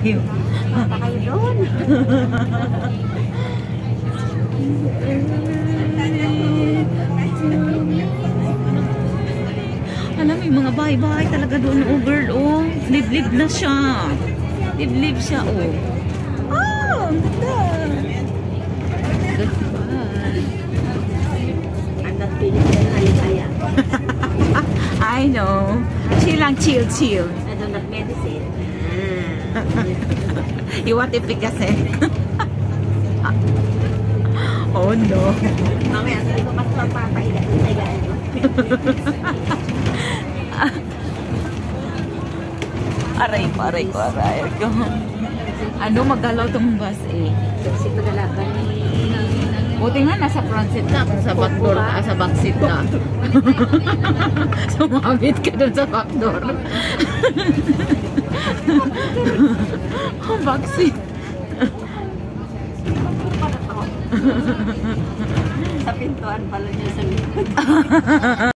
tayo. Punta kayo doon. Alam, may mga bahay-bahay talaga doon, oh girl, oh. Liblib na siya. Liblib siya, oh. Oh, ang ganda. I'm not feeling kaya. I know. She lang chill. I do not medicine. Iwatipik kasi. Oh no. Mamaya, sabi ko mas papapahiga. Aray ko. Ano, magalaw tong bus eh. Kasi madalagan Buti nga nasa front seat na, sa back door ka, sa back seat na. Sumabit ka dun sa back door. Back seat. sa pintuan pala niya sa likod.